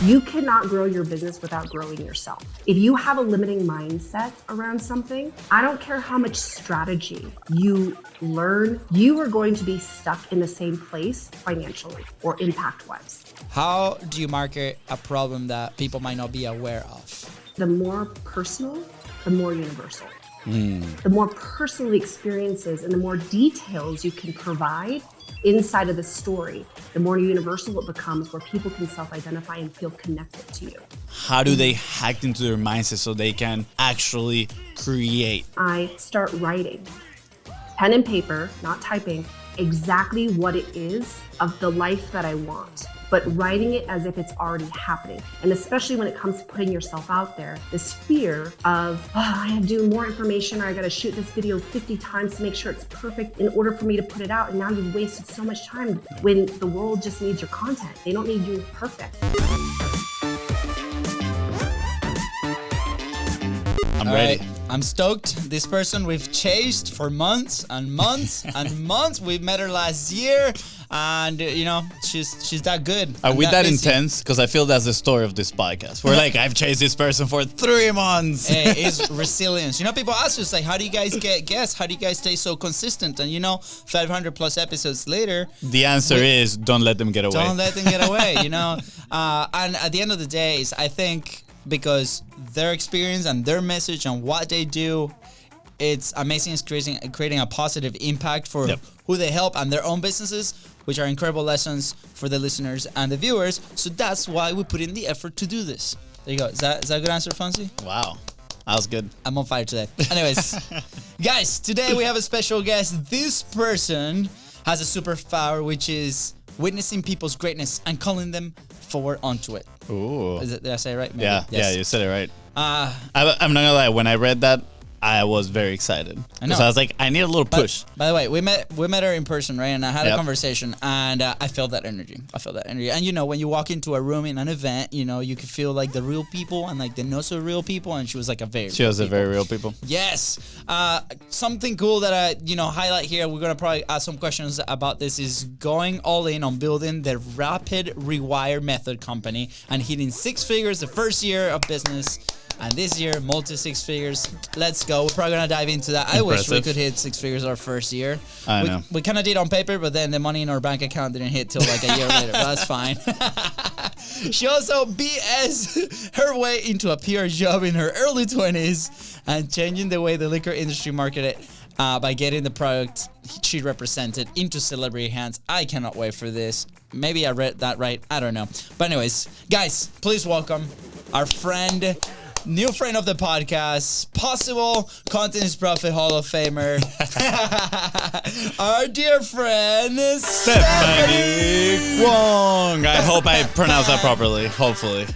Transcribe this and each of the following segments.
You cannot grow your business without growing yourself. If you have a limiting mindset around something, I don't care how much strategy you learn, you are going to be stuck in the same place financially or impact-wise. How do you market a problem that people might not be aware of? The more personal, the more universal. The more personal experiences and the more details you can provide inside of the story, the more universal it becomes, where people can self-identify and feel connected to you. How do they hack into their mindset so they can actually create? I start writing, pen and paper, not typing, exactly what it is of the life that I want, but writing it as if it's already happening. And especially when it comes to putting yourself out there, this fear of, I have to do more information, or I gotta shoot this video 50 times to make sure it's perfect in order for me to put it out. And now you've wasted so much time when the world just needs your content. They don't need you perfect. I'm ready. Right. I'm stoked. This person we've chased for months and months and months. We met her last year, and she's that good. Are we that busy. intense? Because I feel that's the story of this podcast. We're like, I've chased this person for 3 months. It's resilience. People ask us, like, how do you guys get guests? How do you guys stay so consistent? And 500 plus episodes later, The answer is don't let them get away. don't let them get away. And at the end of the day, I think because their experience and their message and what they do, it's amazing. It's creating a positive impact for who they help and their own businesses, which are incredible lessons for the listeners and the viewers. So that's why we put in the effort to do this. There you go. Is that a good answer, Fonzie? Wow. That was good. I'm on fire today. Anyways, guys, today we have a special guest. This person has a superpower, which is witnessing people's greatness and calling them forward onto it. Ooh. Did I say it right? Maybe. Yeah, Yes. yeah, you said it right. I'm not gonna lie. When I read that, I was very excited. I know. Because I was like, I need a little push. By the way, we met her in person, right? And I had a Yep. conversation, and I felt that energy. And when you walk into a room in an event, you can feel like the real people and like the not so real people. And she was like She was a very real people. Yes. Something cool that I highlight here. We're gonna probably ask some questions about this. Is going all in on building the rapid rewire method company and hitting 6 figures the first year of business. And this year, multi-6 figures. Let's go. We're probably going to dive into that. I wish we could hit 6 figures our first year. I know. We kind of did on paper, but then the money in our bank account didn't hit till like a year later. But that's fine. She also BS her way into a PR job in her early 20s and changing the way the liquor industry marketed by getting the product she represented into celebrity hands. I cannot wait for this. Maybe I read that right. I don't know. But anyways, guys, please welcome our friend, new friend of the podcast, possible Content Profit Hall of Famer, our dear friend, Stephanie Kwong. I hope I pronounced that properly. Hopefully.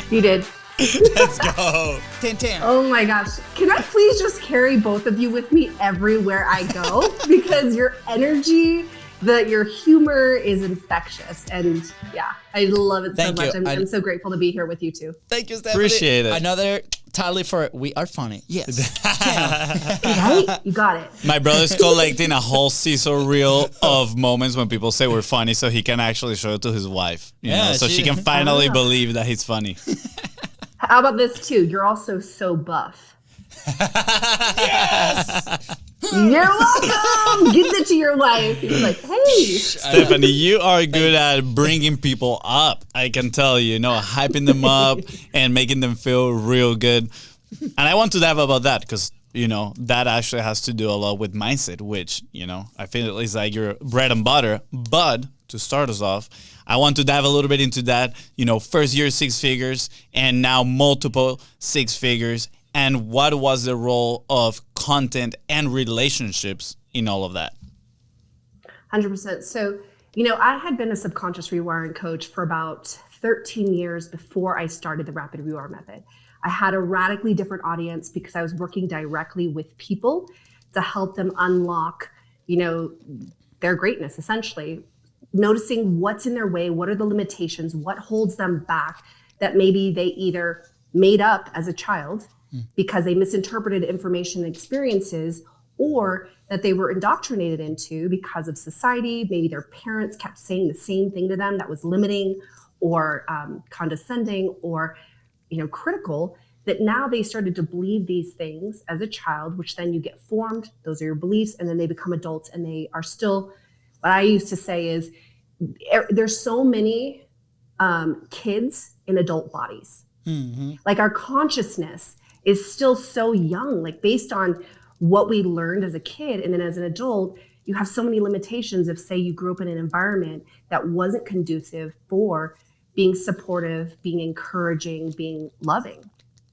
You did. Let's go. Tintin. Oh my gosh. Can I please just carry both of you with me everywhere I go? Because your energy, your humor is infectious. And yeah, I love it so Thank much. you. I'm so grateful to be here with you too. Thank you, Stephanie. Appreciate it. Another tally for We Are Funny. Yes. Right? You got it. My brother's collecting a whole Caesar reel of moments when people say we're funny so he can actually show it to his wife. So she can finally believe that he's funny. How about this too? You're also so buff. Yes! You're welcome. Give it to your wife. You're like, hey. Stephanie, you are good at bringing people up. I can tell hyping them up and making them feel real good. And I want to dive about that because, that actually has to do a lot with mindset, which, I feel is like your bread and butter. But to start us off, I want to dive a little bit into that, first year 6 figures and now multiple 6 figures. And what was the role of content and relationships in all of that? 100%. So, I had been a subconscious rewiring coach for about 13 years before I started the rapid rewire method. I had a radically different audience because I was working directly with people to help them unlock, their greatness, essentially. Noticing what's in their way, what are the limitations, what holds them back that maybe they either made up as a child because they misinterpreted information and experiences, or that they were indoctrinated into because of society. Maybe their parents kept saying the same thing to them that was limiting, or condescending or, critical, that now they started to believe these things as a child, which then you get formed. Those are your beliefs. And then they become adults and they are still, what I used to say is there's so many kids in adult bodies. Mm-hmm. Like our consciousness is still so young, like based on what we learned as a kid. And then as an adult, you have so many limitations if, say, you grew up in an environment that wasn't conducive for being supportive, being encouraging, being loving.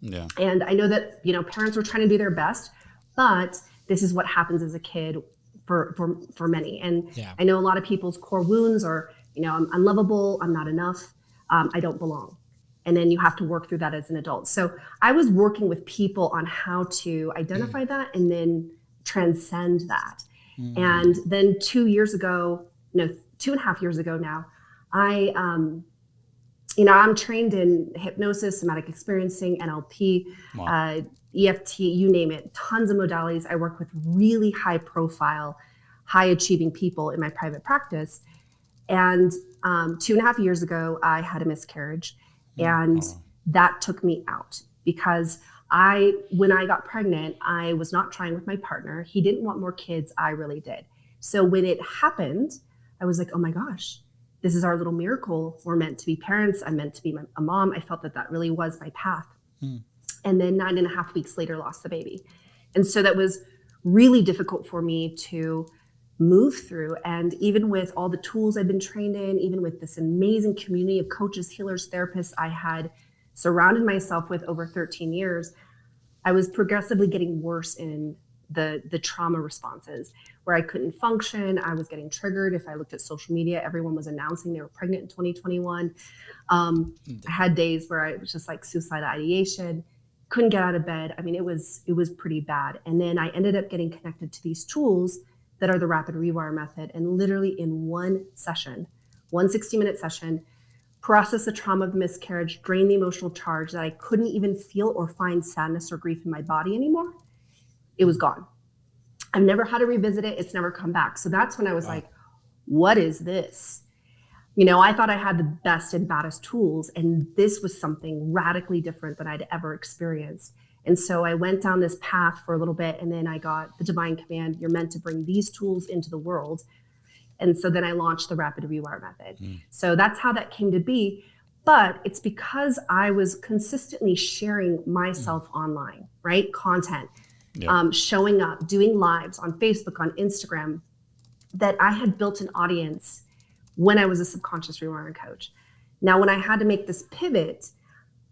Yeah. And I know that, parents were trying to do their best, but this is what happens as a kid for many. And I know a lot of people's core wounds are, I'm unlovable, I'm not enough, I don't belong. And then you have to work through that as an adult. So I was working with people on how to identify that and then transcend that. And then 2 years ago, 2.5 years ago now, I'm trained in hypnosis, somatic experiencing, NLP, EFT, you name it, tons of modalities. I work with really high profile, high achieving people in my private practice. And 2.5 years ago, I had a miscarriage, and that took me out because when I got pregnant, I was not trying with my partner. He didn't want more kids. I really did. So when it happened, I was like, oh my gosh, this is our little miracle. We're meant to be parents. I'm meant to be a mom. I felt that really was my path. And then 9.5 weeks later, lost the baby. And so that was really difficult for me to move through. And even with all the tools I've been trained in, even with this amazing community of coaches, healers, therapists I had surrounded myself with over 13 years, I was progressively getting worse in the trauma responses where I couldn't function. I was getting triggered. If I looked at social media, everyone was announcing they were pregnant in 2021. I had days where I was just like suicidal ideation, couldn't get out of bed. I mean, it was pretty bad. And then I ended up getting connected to these tools that are the rapid rewire method. And literally in one session, 60-minute session, process the trauma of miscarriage, drain the emotional charge that I couldn't even feel or find sadness or grief in my body anymore. It was gone. I've never had to revisit it. It's never come back. So that's when I was like, what is this? I thought I had the best and baddest tools, and this was something radically different than I'd ever experienced. And so I went down this path for a little bit, and then I got the divine command, you're meant to bring these tools into the world. And so then I launched the rapid rewire method. So that's how that came to be. But it's because I was consistently sharing myself online, right? Content. Showing up, doing lives on Facebook, on Instagram, that I had built an audience when I was a subconscious rewiring coach. Now, when I had to make this pivot,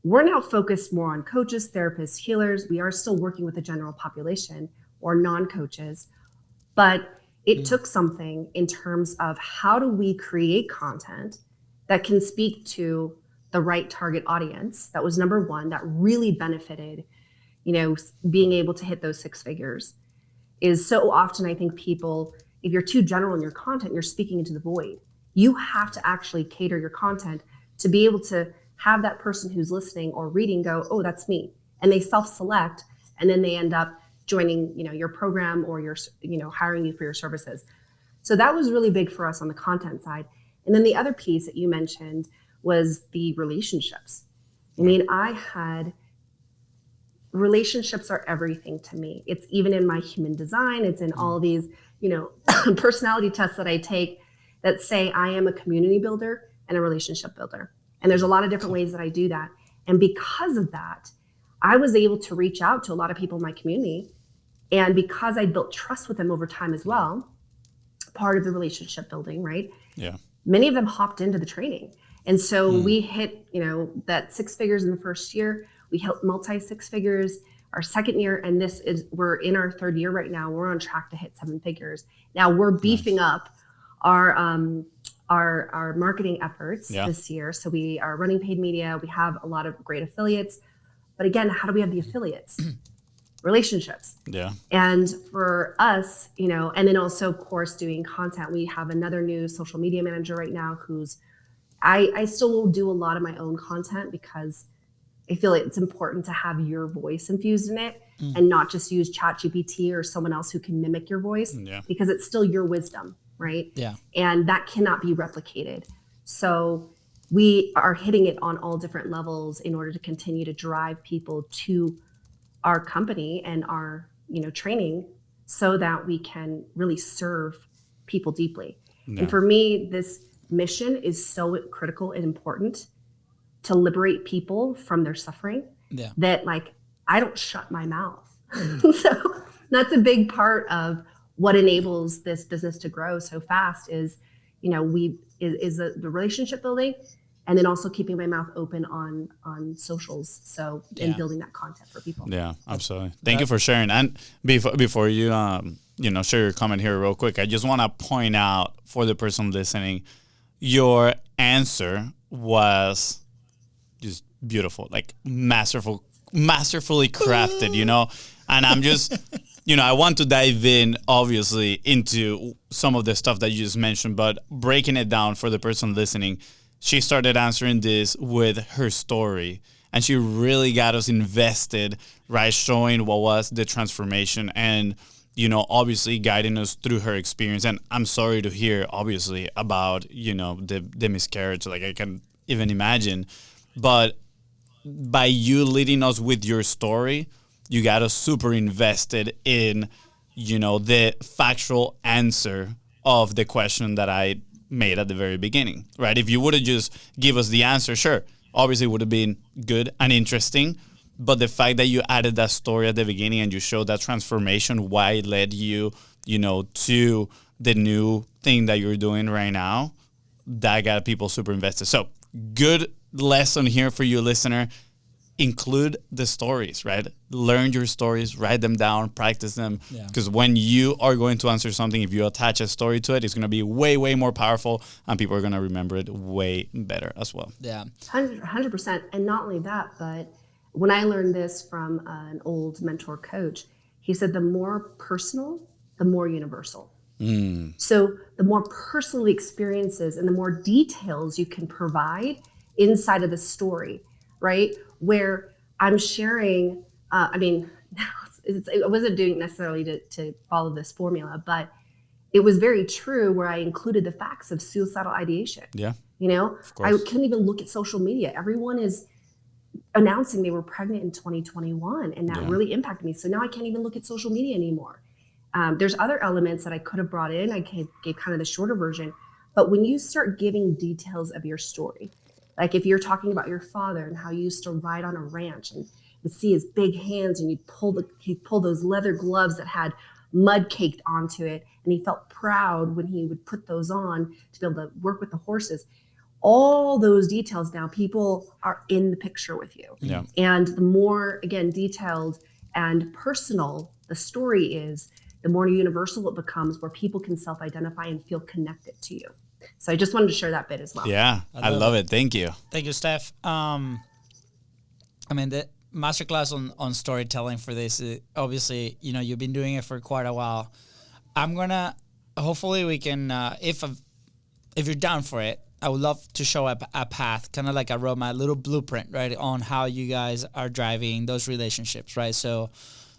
we're now focused more on coaches, therapists, healers. We are still working with the general population or non-coaches, but it took something in terms of how do we create content that can speak to the right target audience. That was number one, that really benefited being able to hit those 6 figures. Is so often I think people, if you're too general in your content, you're speaking into the void. You have to actually cater your content to be able to have that person who's listening or reading go, oh, that's me. And they self-select, and then they end up joining, your program or your, hiring you for your services. So that was really big for us on the content side. And then the other piece that you mentioned was the relationships. I mean, relationships are everything to me. It's even in my human design. It's in all these, personality tests that I take that say I am a community builder and a relationship builder. And there's a lot of different ways that I do that. And because of that, I was able to reach out to a lot of people in my community. And because I built trust with them over time as well, part of the relationship building, right? Yeah. Many of them hopped into the training. And so we hit, that 6 figures in the first year. We hit multi 6 figures our second year, and we're in our 3rd year right now. We're on track to hit 7 figures. Now we're beefing up our marketing efforts this year. So we are running paid media. We have a lot of great affiliates. But again, how do we have the affiliates? Relationships. Yeah. And for us, and then also, of course, doing content. We have another new social media manager right now I still will do a lot of my own content because I feel like it's important to have your voice infused in it and not just use ChatGPT or someone else who can mimic your voice because it's still your wisdom, right? Yeah. And that cannot be replicated. So we are hitting it on all different levels in order to continue to drive people to our company and our, training, so that we can really serve people deeply. Yeah. And for me, this mission is so critical and important to liberate people from their suffering, that like I don't shut my mouth. So that's a big part of what enables this business to grow so fast is, the relationship building, and then also keeping my mouth open on socials. So and building that content for people. Yeah, absolutely. Thank you for sharing. And before you share your comment here real quick, I just want to point out for the person listening, your answer was just beautiful, like masterfully crafted, and I'm just, I want to dive in obviously into some of the stuff that you just mentioned, but breaking it down for the person listening, she started answering this with her story, and she really got us invested, right? Showing what was the transformation and, obviously guiding us through her experience. And I'm sorry to hear, obviously, about, the miscarriage, like I can even imagine. But by you leading us with your story, you got us super invested in, the factual answer of the question that I made at the very beginning, right? If you would have just give us the answer, sure, obviously it would have been good and interesting. But the fact that you added that story at the beginning and you showed that transformation, why it led you, to the new thing that you're doing right now, that got people super invested. So good lesson here for you, listener. Include the stories, right? Learn your stories, write them down, practice them. Because when you are going to answer something, if you attach a story to it, it's going to be way, way more powerful, and people are going to remember it way better as well. Yeah. 100%. And not only that, but when I learned this from an old mentor coach, he said, the more personal, the more universal. So the more personal experiences and the more details you can provide inside of the story, right? Where I'm sharing, I wasn't doing necessarily to follow this formula, but it was very true where I included the facts of suicidal ideation. Yeah. I couldn't even look at social media. Everyone is announcing they were pregnant in 2021, and that really impacted me. So now I can't even look at social media anymore. There's other elements that I could have brought in. I gave kind of the shorter version, but when you start giving details of your story, like if you're talking about your father and how you used to ride on a ranch and would see his big hands, and he'd pull those leather gloves that had mud caked onto it, and he felt proud when he would put those on to be able to work with the horses. All those details, now people are in the picture with you. Yeah. And the more, again, detailed and personal the story is, the more universal it becomes, where people can self-identify and feel connected to you. So I just wanted to share that bit as well. Yeah, I love it. Thank you. Thank you, Steph. The masterclass on storytelling for this, obviously, you've been doing it for quite a while. Hopefully we can, if you're down for it, I would love to show a path, kind of like a roadmap, a little blueprint, right, on how you guys are driving those relationships, right? So,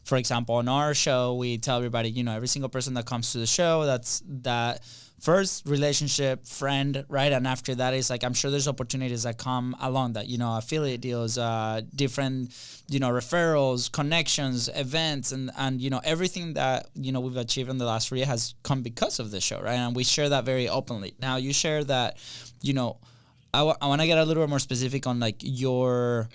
for example, on our show, we tell everybody, every single person that comes to the show, that's that first relationship, friend, right? And after that is like, I'm sure there's opportunities that come along that, affiliate deals, different, referrals, connections, events, and everything that, we've achieved in the last 3 years has come because of this show, right? And we share that very openly. Now, you share that, I want to get a little bit more specific on like your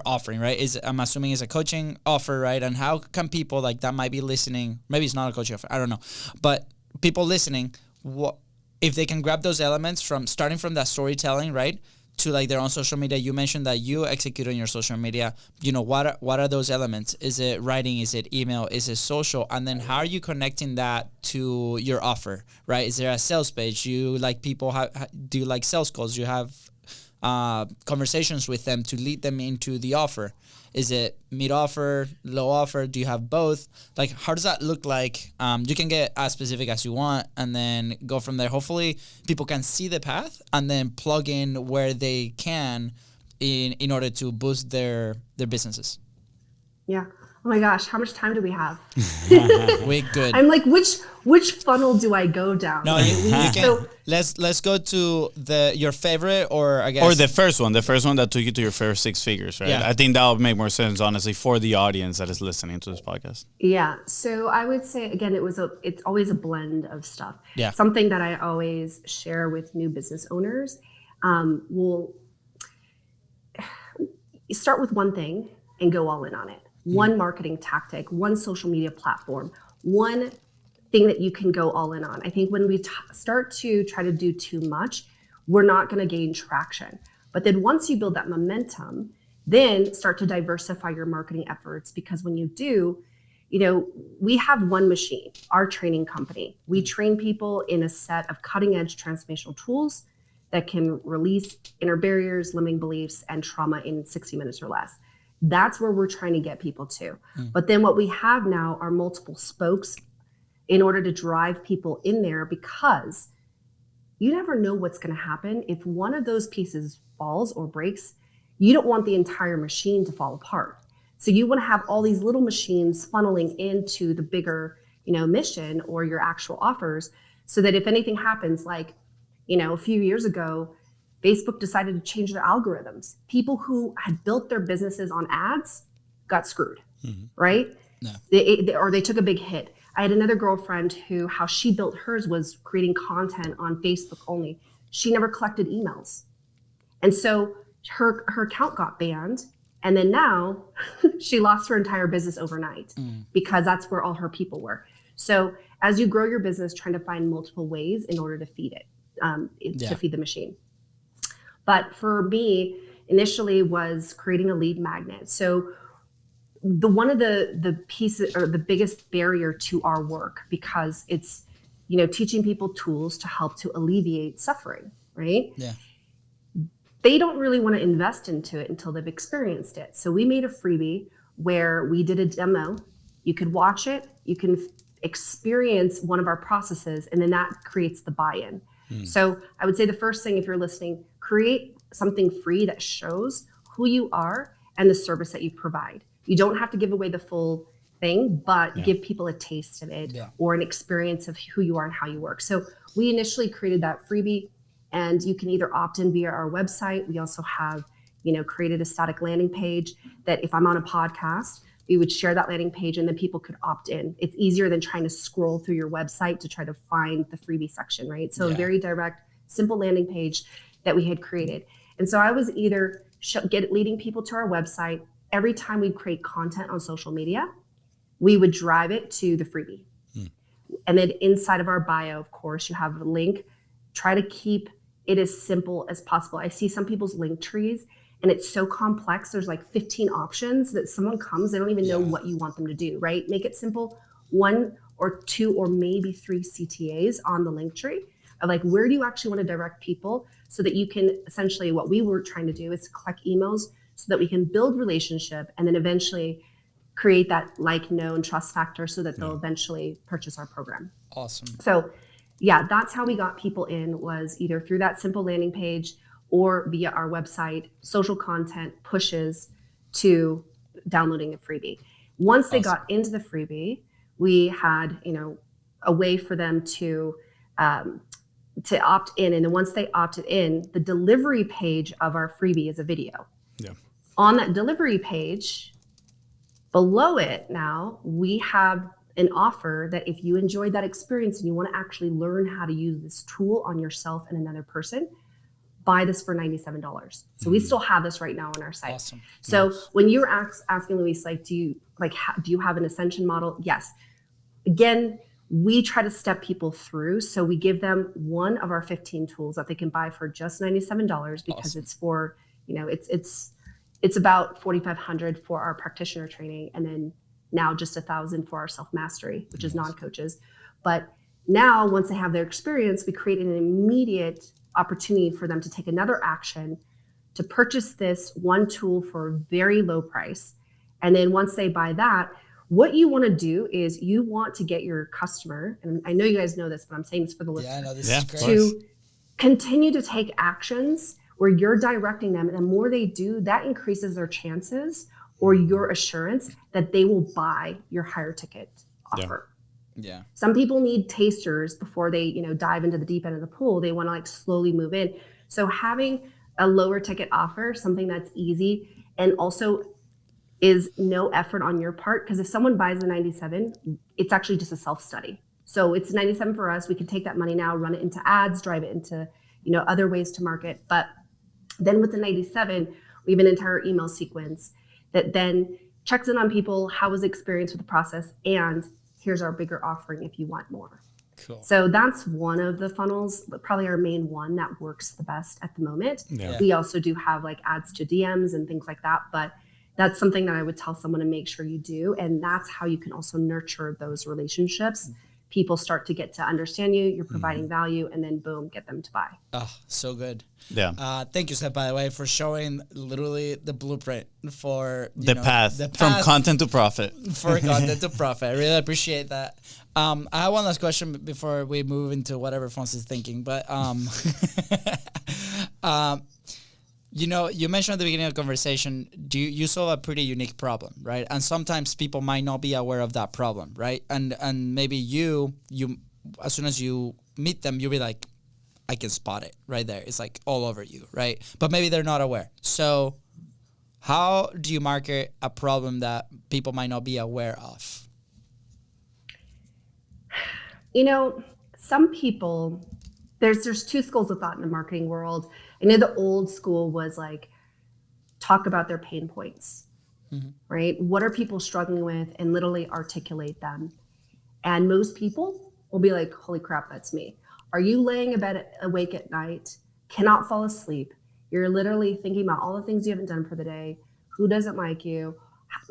offering, right? I'm assuming it's a coaching offer, right? And how can people like that might be listening, maybe it's not a coaching offer, I don't know, but people listening, what if they can grab those elements from starting from that storytelling, right, to like their own social media? You mentioned that you execute on your social media. What are those elements? Is it writing? Is it email? Is it social? And then how are you connecting that to your offer, right? Is there a sales page? You like people do you like sales calls? You have conversations with them to lead them into the offer. Is it mid offer, low offer? Do you have both? Like, how does that look like? You can get as specific as you want and then go from there. Hopefully people can see the path and then plug in where they can in order to boost their businesses. Yeah. Oh my gosh, how much time do we have? We good. I'm like, which funnel do I go down? No, you can. So- Let's go to your favorite, or I guess, Or the first one that took you to your first 6 figures, right? Yeah. I think that would make more sense, honestly, for the audience that is listening to this podcast. Yeah. So I would say, again, it's always a blend of stuff. Yeah. Something that I always share with new business owners, will start with one thing and go all in on it. One marketing tactic, one social media platform, one thing that you can go all in on. I think when we start to try to do too much, we're not going to gain traction. But then once you build that momentum, then start to diversify your marketing efforts, because when you do, we have one machine, our training company. We train people in a set of cutting edge transformational tools that can release inner barriers, limiting beliefs, and trauma in 60 minutes or less. That's where we're trying to get people to. But then what we have now are multiple spokes in order to drive people in there, because you never know what's going to happen. If one of those pieces falls or breaks, you don't want the entire machine to fall apart. So you want to have all these little machines funneling into the bigger, mission or your actual offers, so that if anything happens, like, a few years ago, Facebook decided to change their algorithms. People who had built their businesses on ads got screwed, right? No. They took a big hit. I had another girlfriend who, how she built hers was creating content on Facebook only. She never collected emails. And so her account got banned. And then now she lost her entire business overnight because that's where all her people were. So as you grow your business, trying to find multiple ways in order to feed it, to feed the machine. But for me, initially was creating a lead magnet. So one of the pieces, or the biggest barrier to our work, because it's, teaching people tools to help to alleviate suffering, right? Yeah. They don't really want to invest into it until they've experienced it. So we made a freebie where we did a demo. You could watch it, you can experience one of our processes, and then that creates the buy-in. So I would say the first thing, if you're listening, create something free that shows who you are and the service that you provide. You don't have to give away the full thing, but give people a taste of it or an experience of who you are and how you work. So we initially created that freebie, and you can either opt in via our website. We also have, created a static landing page that if I'm on a podcast, we would share that landing page and then people could opt in. It's easier than trying to scroll through your website to try to find the freebie section, right? So a very direct, simple landing page that we had created. And so I was either leading people to our website. Every time we'd create content on social media, we would drive it to the freebie. And then inside of our bio, of course, you have a link. Try to keep it as simple as possible. I see some people's link trees and it's so complex. There's like 15 options that someone comes, they don't even know what you want them to do, right? Make it simple. 1 or 2 or maybe 3 CTAs on the link tree of like, where do you actually want to direct people, so that you can essentially, what we were trying to do is collect emails so that we can build relationship and then eventually create that like, know, and trust factor so that they'll eventually purchase our program. Awesome. So that's how we got people in, was either through that simple landing page or via our website, social content pushes to downloading a freebie. Once they got into the freebie, we had, a way for them to opt in. And then once they opted in, the delivery page of our freebie is a video. Yeah. On that delivery page, below it now, we have an offer that if you enjoyed that experience and you want to actually learn how to use this tool on yourself and another person, buy this for $97. So we still have this right now on our site. Awesome. So when you were asking Luis, like, do you have an ascension model? Yes. Again, we try to step people through. So we give them one of our 15 tools that they can buy for just $97, because it's for, it's about $4,500 for our practitioner training, and then now just $1,000 for our self-mastery, which is non-coaches. But now once they have their experience, we create an immediate opportunity for them to take another action, to purchase this one tool for a very low price. And then once they buy that, what you want to do is you want to get your customer, and I know you guys know this, but I'm saying this for the listener. Yeah, I know this is great. To continue to take actions where you're directing them. And the more they do, that increases their chances or your assurance that they will buy your higher ticket offer. Yeah. Some people need tasters before they, dive into the deep end of the pool. They want to like slowly move in. So having a lower ticket offer, something that's easy and also is no effort on your part, because if someone buys the 97, it's actually just a self-study. So it's 97 for us. We can take that money now, run it into ads, drive it into, other ways to market. But then with the 97, we have an entire email sequence that then checks in on people. How was the experience with the process? And here's our bigger offering if you want more. Cool. So that's one of the funnels, but probably our main one that works the best at the moment. Yeah. We also do have like ads to DMs and things like that, but that's something that I would tell someone to make sure you do. And that's how you can also nurture those relationships. People start to get to understand you, you're providing value, and then boom, get them to buy. Oh, so good. Yeah. Thank you, Steph, by the way, for showing literally the blueprint for The path from content to profit. For content to profit. I really appreciate that. I have one last question before we move into whatever Fonz is thinking. But you mentioned at the beginning of the conversation, you solve a pretty unique problem, right? And sometimes people might not be aware of that problem, right? And maybe you as soon as you meet them, you'll be like, I can spot it right there. It's like all over you, right? But maybe they're not aware. So how do you market a problem that people might not be aware of? Some people, there's two schools of thought in the marketing world. I know the old school was like, talk about their pain points, right? What are people struggling with, and literally articulate them. And most people will be like, holy crap, that's me. Are you laying awake at night, cannot fall asleep? You're literally thinking about all the things you haven't done for the day. Who doesn't like you?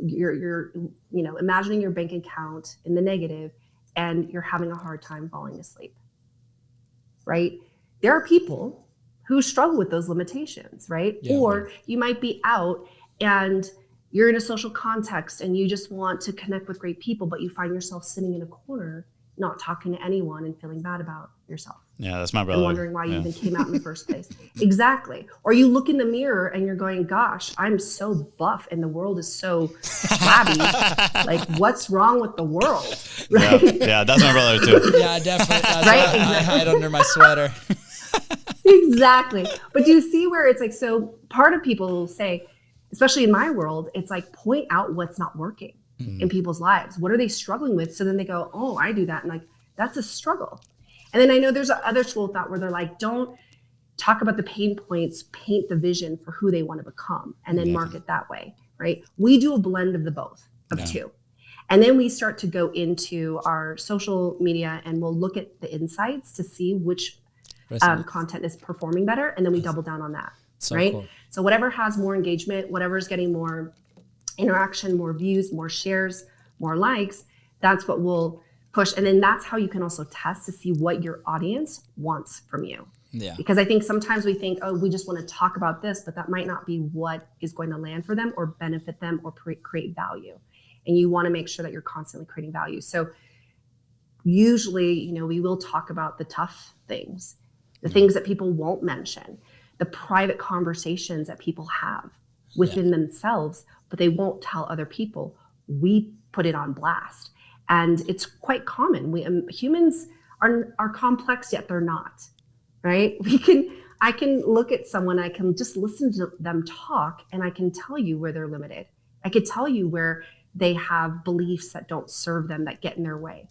You're imagining your bank account in the negative, and you're having a hard time falling asleep, right? There are people who struggle with those limitations, right? Yeah. Or you might be out and you're in a social context and you just want to connect with great people, but you find yourself sitting in a corner, not talking to anyone and feeling bad about yourself. Yeah, that's my brother. And wondering why you even came out in the first place. Exactly. Or you look in the mirror and you're going, gosh, I'm so buff and the world is so flabby. Like, what's wrong with the world? Right? Yeah, that's my brother too. Yeah, definitely. That's Right? why I hide under my sweater. Exactly. But do you see where it's like, so part of people will say, especially in my world, it's like, point out what's not working in people's lives. What are they struggling with? So then they go, oh, I do that. And like, that's a struggle. And then I know there's other school of thought where they're like, don't talk about the pain points, paint the vision for who they want to become, and then market that way, right? We do a blend of the both, of two. And then we start to go into our social media and we'll look at the insights to see which content is performing better. And then we double down on that, right? Cool. So whatever has more engagement, whatever is getting more interaction, more views, more shares, more likes, that's what we'll push. And then that's how you can also test to see what your audience wants from you. Yeah. Because I think sometimes we think, oh, we just want to talk about this, but that might not be what is going to land for them or benefit them or create value. And you want to make sure that you're constantly creating value. So usually, we will talk about the tough things, the things that people won't mention, the private conversations that people have within themselves, but they won't tell other people. We put it on blast. And it's quite common. Humans are complex, yet they're not, right? I can look at someone, I can just listen to them talk, and I can tell you where they're limited. I could tell you where they have beliefs that don't serve them, that get in their way,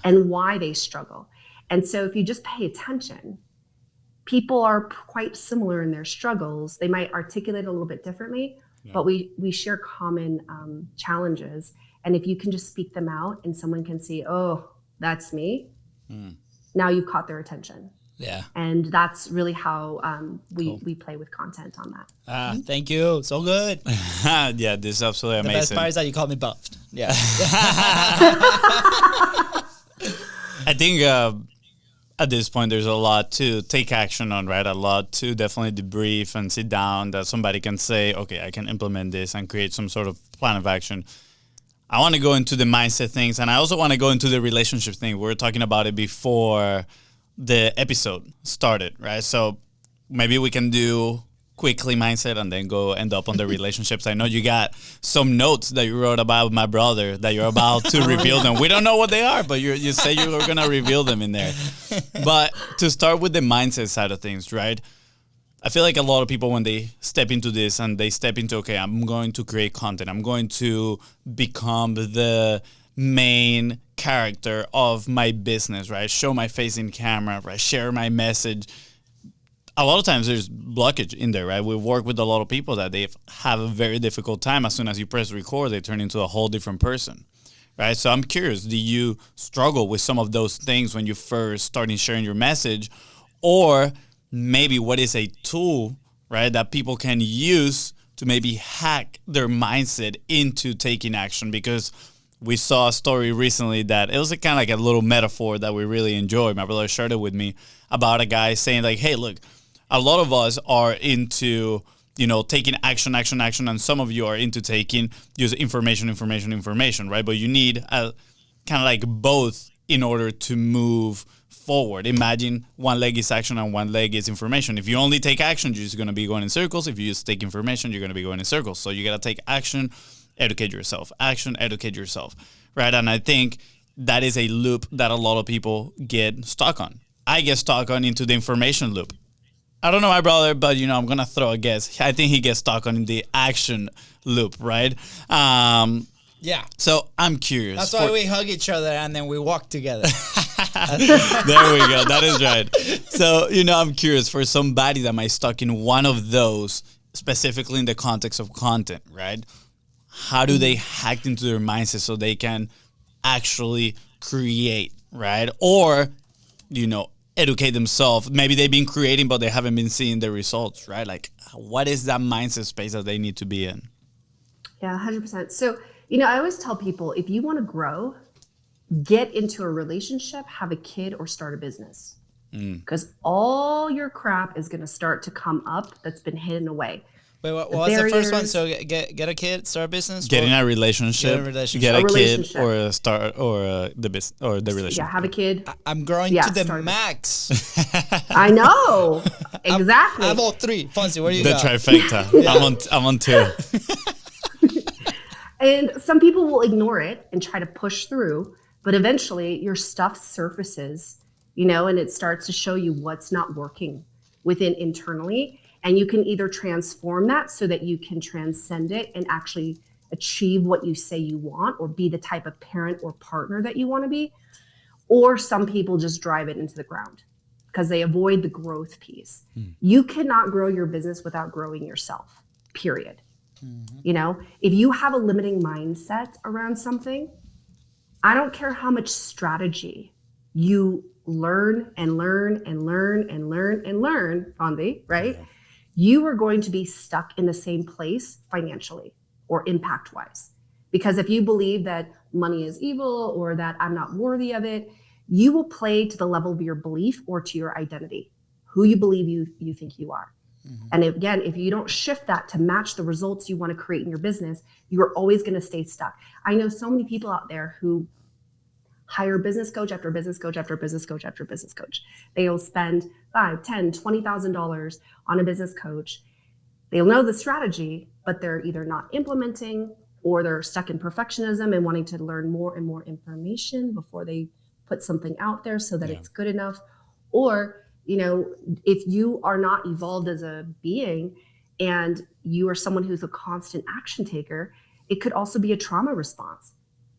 and why they struggle. And so if you just pay attention, people are quite similar in their struggles. They might articulate a little bit differently, but we share common challenges. And if you can just speak them out and someone can see, oh, that's me, now you've caught their attention. Yeah. And that's really how we play with content on that. Thank you. So good. Yeah, this is absolutely amazing. The best part is that you called me buffed. Yeah. I think at this point, there's a lot to take action on, right? A lot to definitely debrief and sit down that somebody can say, okay, I can implement this and create some sort of plan of action. I want to go into the mindset things, and I also want to go into the relationship thing. We were talking about it before the episode started, right? So maybe we can do quickly mindset and then go end up on the relationships. I know you got some notes that you wrote about my brother that you're about to reveal them. We don't know what they are, but you say you were going to reveal them in there. But to start with the mindset side of things, right? I feel like a lot of people, when they step into this and they step into, okay, I'm going to create content, I'm going to become the main character of my business, right? Show my face in camera, right? Share my message. A lot of times there's blockage in there, right? We work with a lot of people that they have a very difficult time. As soon as you press record, they turn into a whole different person, right? So I'm curious, do you struggle with some of those things when you first starting sharing your message? Or maybe what is a tool, right, that people can use to maybe hack their mindset into taking action? Because we saw a story recently that it was kind of like a little metaphor that we really enjoyed. My brother shared it with me about a guy saying like, hey, look, a lot of us are into, taking action, and some of you are into taking just information, right? But you need a kind of like both in order to move forward. Imagine one leg is action and one leg is information. If you only take action, you're just going to be going in circles. If you just take information, you're going to be going in circles. So you got to take action, educate yourself. Action, educate yourself, right? And I think that is a loop that a lot of people get stuck on. I get stuck on into the information loop. I don't know my brother, but I'm gonna throw a guess. I think he gets stuck on the action loop, right? Yeah. So I'm curious. That's why we hug each other and then we walk together. There we go. That is right. So, I'm curious for somebody that might stuck in one of those, specifically in the context of content, right? How do they hack into their mindset so they can actually create, right? Or, educate themselves. Maybe they've been creating, but they haven't been seeing the results, right? Like, what is that mindset space that they need to be in? Yeah, 100%. So, I always tell people, if you want to grow, get into a relationship, have a kid, or start a business. Because all your crap is going to start to come up that's been hidden away. Wait, what was the first one? So get a kid, start a business, get in a relationship, get a kid, or start or the business or the relationship. Yeah, have a kid. I'm growing to the max. I know exactly. I'm all three. Fonzie, what do you got? The trifecta. Yeah. I'm on two. And some people will ignore it and try to push through, but eventually your stuff surfaces, and it starts to show you what's not working within internally. And you can either transform that so that you can transcend it and actually achieve what you say you want, or be the type of parent or partner that you want to be. Or some people just drive it into the ground because they avoid the growth piece. You cannot grow your business without growing yourself, period. If you have a limiting mindset around something, I don't care how much strategy you learn, Fonzie, right? Yeah. You are going to be stuck in the same place financially or impact wise. Because if you believe that money is evil or that I'm not worthy of it, you will play to the level of your belief or to your identity, who you believe you think you are. And again, if you don't shift that to match the results you want to create in your business, you're always going to stay stuck. I know so many people out there who hire business coach after business coach after business coach after business coach. They'll spend $5,000, $10,000, $20,000 on a business coach. They'll know the strategy, but they're either not implementing, or they're stuck in perfectionism and wanting to learn more and more information before they put something out there so that it's good enough. Or, if you are not evolved as a being and you are someone who's a constant action taker, it could also be a trauma response.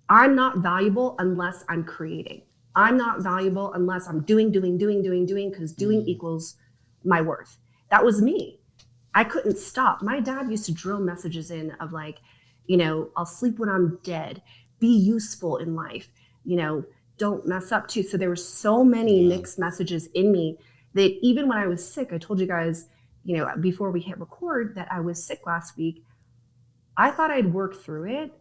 I'm not valuable unless I'm creating. I'm not valuable unless I'm doing, because doing equals my worth. That was me. I couldn't stop. My dad used to drill messages in of like, I'll sleep when I'm dead, be useful in life, don't mess up too. So there were so many mixed messages in me that even when I was sick, I told you guys, before we hit record, that I was sick last week. I thought I'd work through it.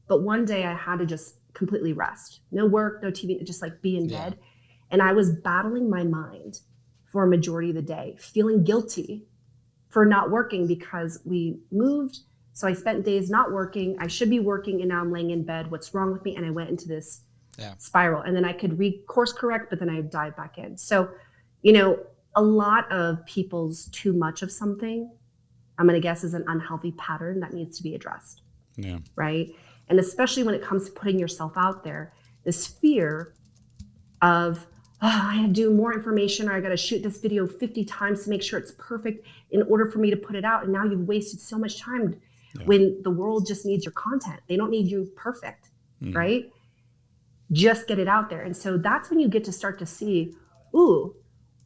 But one day I had to just completely rest. No work, no TV, just like be in bed. And I was battling my mind for a majority of the day, feeling guilty for not working because we moved. So I spent days not working. I should be working and now I'm laying in bed. What's wrong with me? And I went into this spiral, and then I could course correct, but then I dive back in. So, a lot of people's too much of something, I'm going to guess, is an unhealthy pattern that needs to be addressed. Yeah. Right. And especially when it comes to putting yourself out there, this fear of, oh, I have to do more information, or I got to shoot this video 50 times to make sure it's perfect in order for me to put it out. And now you've wasted so much time when the world just needs your content. They don't need you perfect, right? Just get it out there. And so that's when you get to start to see, ooh,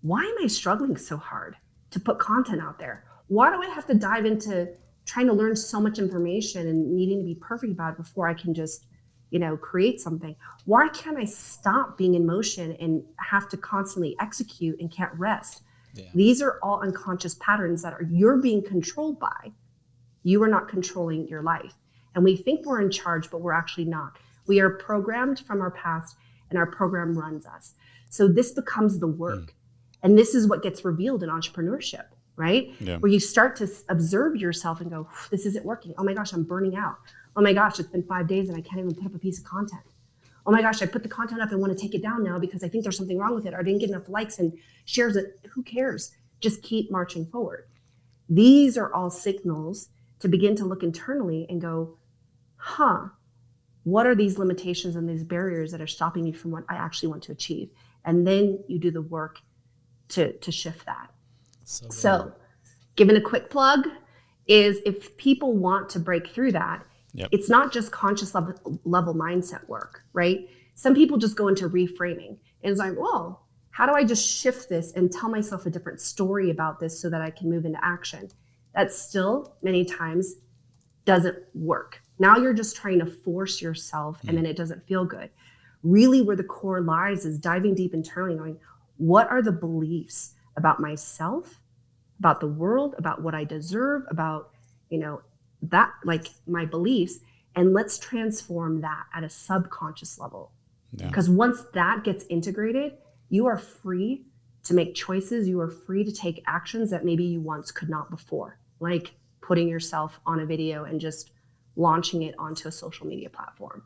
why am I struggling so hard to put content out there? Why do I have to dive into trying to learn so much information and needing to be perfect about it before I can just, create something? Why can't I stop being in motion and have to constantly execute and can't rest? Yeah. These are all unconscious patterns that you're being controlled by. You are not controlling your life. And we think we're in charge, but we're actually not. We are programmed from our past, and our program runs us. So this becomes the work. And this is what gets revealed in entrepreneurship, right? Yeah. Where you start to observe yourself and go, this isn't working. Oh my gosh, I'm burning out. Oh my gosh, it's been 5 days and I can't even put up a piece of content. Oh my gosh, I put the content up and want to take it down now because I think there's something wrong with it, or I didn't get enough likes and shares. Who cares? Just keep marching forward. These are all signals to begin to look internally and go, what are these limitations and these barriers that are stopping me from what I actually want to achieve? And then you do the work to shift that. So giving a quick plug is, if people want to break through that, it's not just conscious level mindset work, right? Some people just go into reframing and it's like, well, how do I just shift this and tell myself a different story about this so that I can move into action? That still many times doesn't work. Now you're just trying to force yourself and then it doesn't feel good. Really, where the core lies is diving deep internally, knowing, what are the beliefs about myself, about the world, about what I deserve, about, that, like my beliefs, and let's transform that at a subconscious level. Because once that gets integrated, you are free to make choices. You are free to take actions that maybe you once could not before, like putting yourself on a video and just launching it onto a social media platform.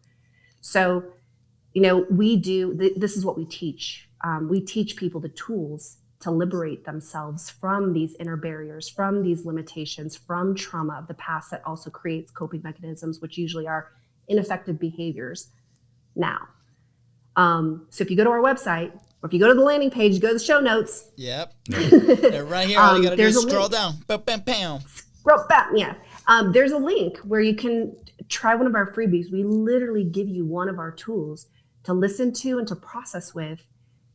So, this is what we teach. We teach people the tools to liberate themselves from these inner barriers, from these limitations, from trauma of the past that also creates coping mechanisms, which usually are ineffective behaviors now. So if you go to our website, or if you go to the landing page, go to the show notes. Yep. They're right here. All you got to do is scroll down. Scroll back, yeah. There's a link where you can try one of our freebies. We literally give you one of our tools to listen to and to process with,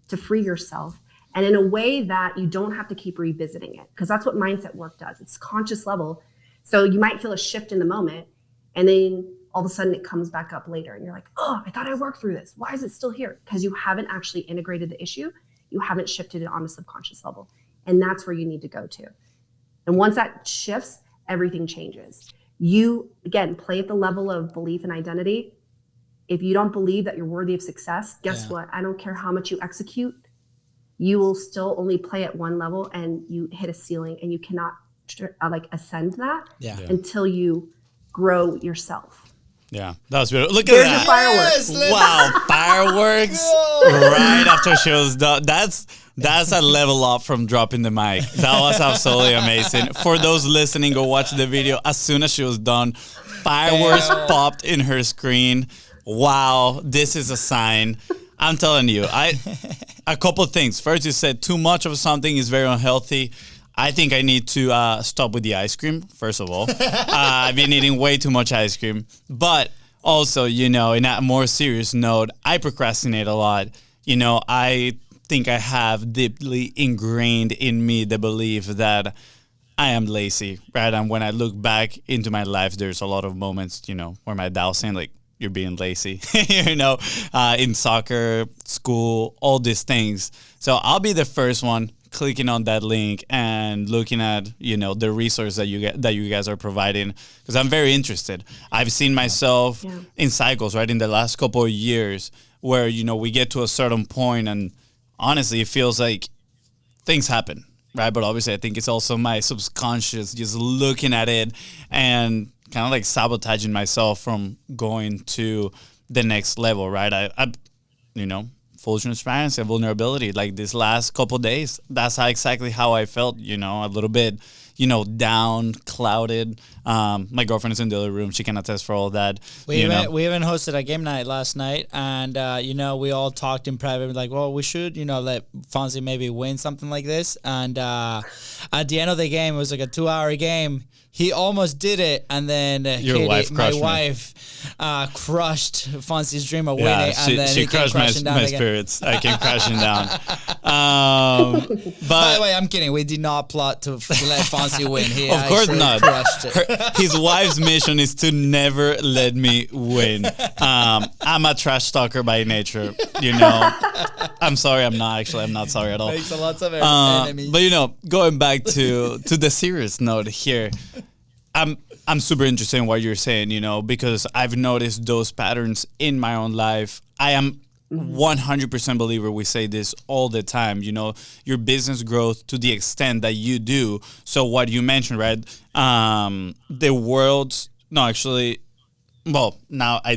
to free yourself. And in a way that you don't have to keep revisiting it, because that's what mindset work does. It's conscious level. So you might feel a shift in the moment, and then all of a sudden it comes back up later. And you're like, oh, I thought I worked through this. Why is it still here? Because you haven't actually integrated the issue. You haven't shifted it on a subconscious level. And that's where you need to go to. And once that shifts, everything changes. You, again, play at the level of belief and identity. If you don't believe that you're worthy of success, guess what? I don't care how much you execute. You will still only play at one level, and you hit a ceiling, and you cannot ascend that until you grow yourself. Yeah, that was beautiful. Look at that. Fireworks. Wow, fireworks right after she was done. That's a level up from dropping the mic. That was absolutely amazing. For those listening, go watch the video. As soon as she was done, fireworks popped in her screen. Wow, this is a sign. I'm telling you, a couple of things. First, you said too much of something is very unhealthy. I think I need to stop with the ice cream, first of all. I've been eating way too much ice cream. But also, in a more serious note, I procrastinate a lot. I think I have deeply ingrained in me the belief that I am lazy, right? And when I look back into my life, there's a lot of moments, where my dad's saying, like, you're being lazy, in soccer, school, all these things. So I'll be the first one clicking on that link and looking at, the resource that you guys are providing, because I'm very interested. I've seen myself in cycles, right, in the last couple of years where, we get to a certain point and honestly, it feels like things happen, right? But obviously I think it's also my subconscious just looking at it and kind of like sabotaging myself from going to the next level, right? I full full transparency and vulnerability. Like this last couple days, that's exactly how I felt, you know, a little bit, you know, down, clouded. My girlfriend is in the other room. She can attest for all that. We even hosted a game night last night, and you know, we all talked in private, like, well, we should, you know, let Fonzie maybe win something like this. And at the end of the game, it was like a 2-hour game. He almost did it, and then Your wife my crushed me. wife crushed Fonzie's dream of winning, Yeah, and then she he came crushed my crashing down again. spirits. I came crashing down. By the But way, I'm kidding. We did not plot to let Fonzie win. He of course actually not. crushed it. His wife's mission is to never let me win. I'm a trash talker by nature, you know. I'm sorry, I'm not sorry at all. Makes a lot of enemies. But you know, going back to the serious note here, I'm super interested in what you're saying, you know, because I've noticed those patterns in my own life. I am 100% believer. We say this all the time, you know, your business growth to the extent that you do. So what you mentioned, right? The world's no, actually. Well, now I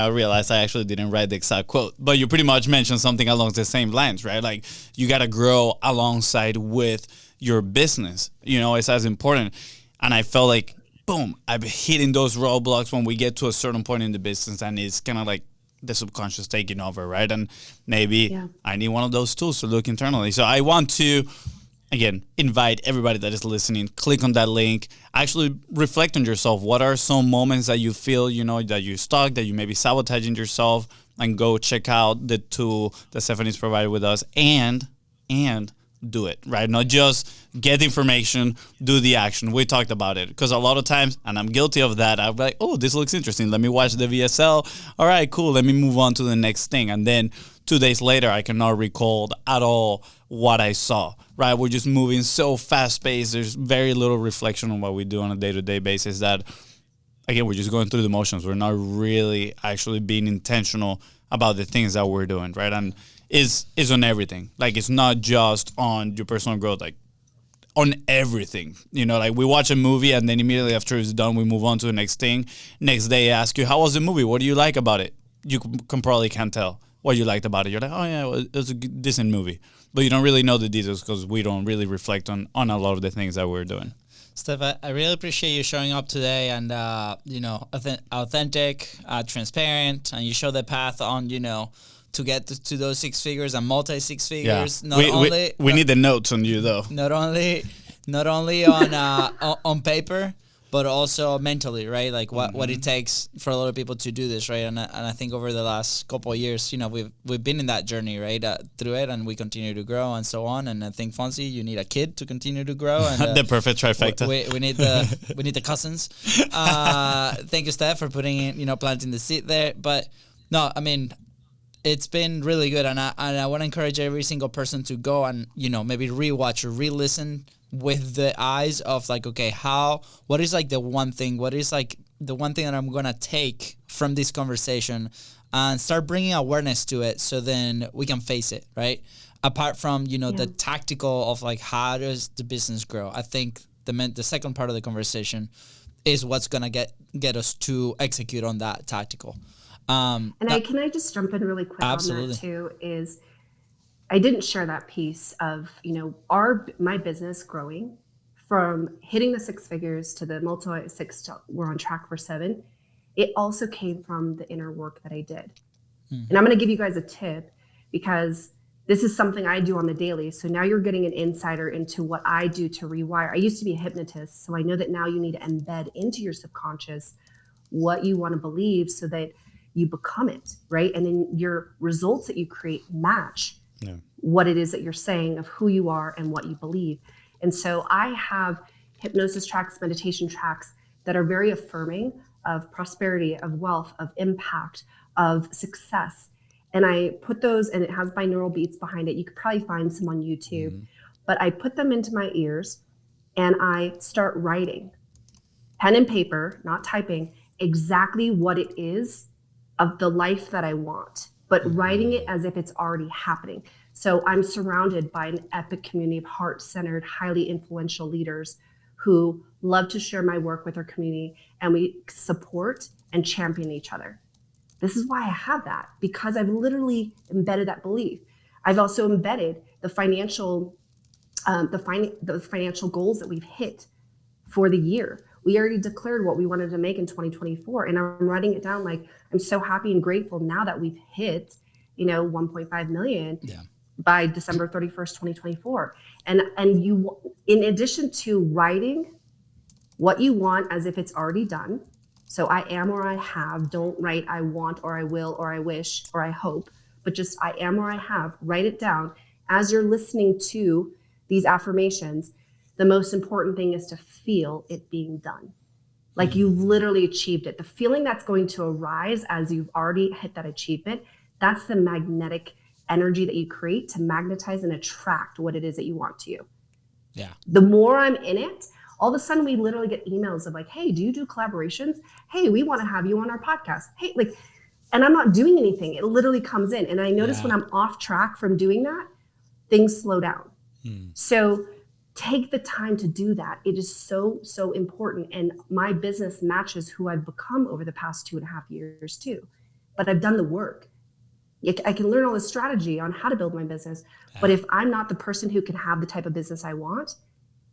realize I actually didn't write the exact quote, but you pretty much mentioned something along the same lines, right? Like you got to grow alongside with your business, you know, it's as important. And I felt like, boom, I've been hitting those roadblocks when we get to a certain point in the business, and it's kind of like the subconscious taking over, right? And maybe I need one of those tools to look internally. So I want to, again, invite everybody that is listening, click on that link, actually reflect on yourself. What are some moments that you feel, you know, that you're stuck, that you may be sabotaging yourself, and go check out the tool that Stephanie's provided with us and do it, right? Not just get information, do the action. We talked about it because a lot of times, and I'm guilty of that, I'm like, oh, this looks interesting. Let me watch the VSL. All right, cool. Let me move on to the next thing. And then 2 days later, I cannot recall at all what I saw, right? We're just moving so fast-paced. There's very little reflection on what we do on a day-to-day basis that, again, we're just going through the motions. We're not really actually being intentional about the things that we're doing, right? And is on everything. Like, it's not just on your personal growth, like on everything. You know, like we watch a movie and then immediately after it's done, we move on to the next thing. Next day, I ask you, how was the movie? What do you like about it? You probably can't tell what you liked about it. You're like, oh yeah, well, it was a decent movie. But you don't really know the details because we don't really reflect on a lot of the things that we're doing. Steph, I really appreciate you showing up today and, you know, authentic, transparent, and you show the path on, you know, to get to those 6 figures and multi-6 figures. Yeah. We need the notes on you though. Not only on paper, but also mentally, right? Like what it takes for a lot of people to do this, right? And I think over the last couple of years, you know, we've been in that journey, right, through it, and we continue to grow and so on. And I think, Fonzie, you need a kid to continue to grow. And the perfect trifecta. We need the cousins. Thank you, Steph, for putting in, you know, planting the seed there. But no, I mean, it's been really good, and I want to encourage every single person to go and, you know, maybe rewatch or re-listen with the eyes of like, okay, what is like the one thing that I'm going to take from this conversation and start bringing awareness to it so then we can face it, right? Apart from, you know, the tactical of like, how does the business grow? I think the second part of the conversation is what's going to get us to execute on that tactical. Can I just jump in really quick absolutely. on that too? Is I didn't share that piece of, you know, my business growing from hitting the 6 figures to the multi-6. We're on track for 7. It also came from the inner work that I did, and I'm going to give you guys a tip because this is something I do on the daily. So now you're getting an insider into what I do to rewire. I used to be a hypnotist, so I know that now you need to embed into your subconscious what you want to believe so that you become it, right? And then your results that you create match what it is that you're saying of who you are and what you believe. And so I have hypnosis tracks, meditation tracks that are very affirming of prosperity, of wealth, of impact, of success. And I put those, and it has binaural beats behind it. You could probably find some on YouTube, but I put them into my ears and I start writing, pen and paper, not typing, exactly what it is of the life that I want, but writing it as if it's already happening. So I'm surrounded by an epic community of heart-centered, highly influential leaders who love to share my work with our community, and we support and champion each other. This is why I have that, because I've literally embedded that belief. I've also embedded the financial goals that we've hit for the year. We already declared what we wanted to make in 2024, and I'm writing it down. Like, I'm so happy and grateful now that we've hit, 1.5 million by December 31st, 2024. And you, in addition to writing what you want as if it's already done. So I am or I have, don't write I want or I will or I wish or I hope, but just I am or I have, write it down. As you're listening to these affirmations, the most important thing is to feel it being done. Like you've literally achieved it. The feeling that's going to arise as you've already hit that achievement, that's the magnetic energy that you create to magnetize and attract what it is that you want to you. Yeah. The more I'm in it, all of a sudden we literally get emails of like, hey, do you do collaborations? Hey, we want to have you on our podcast. Hey, like, and I'm not doing anything. It literally comes in. And I notice when I'm off track from doing that, things slow down. So take the time to do that. It is so, so important. And my business matches who I've become over the past 2.5 years too. But I've done the work. I can learn all the strategy on how to build my business. But if I'm not the person who can have the type of business I want,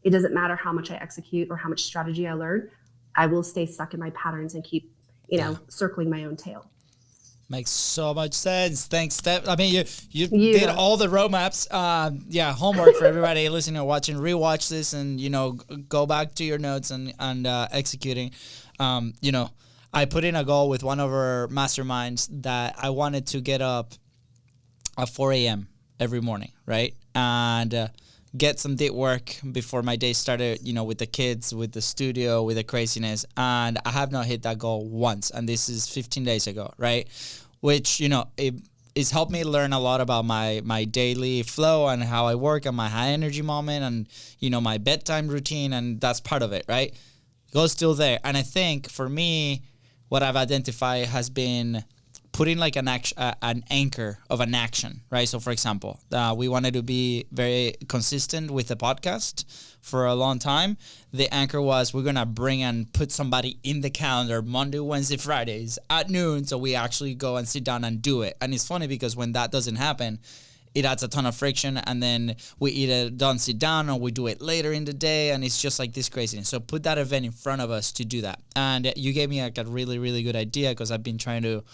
it doesn't matter how much I execute or how much strategy I learn. I will stay stuck in my patterns and keep, circling my own tail. Makes so much sense. Thanks, Steph. I mean, you did all the roadmaps. Homework for everybody listening or watching. Rewatch this and, go back to your notes and executing. I put in a goal with one of our masterminds that I wanted to get up at 4 a.m. every morning, right? And get some deep work before my day started, with the kids, with the studio, with the craziness. And I have not hit that goal once. And this is 15 days ago, right? Which, it's helped me learn a lot about my daily flow and how I work and my high energy moment and, my bedtime routine. And that's part of it, right? It goes still there. And I think for me, what I've identified has been putting like an anchor of an action, right? So for example, we wanted to be very consistent with the podcast for a long time. The anchor was we're going to bring and put somebody in the calendar Monday, Wednesday, Fridays at noon. So we actually go and sit down and do it. And it's funny because when that doesn't happen, it adds a ton of friction, and then we either don't sit down or we do it later in the day, and it's just like this craziness. So put that event in front of us to do that. And you gave me like a really, really good idea because I've been trying to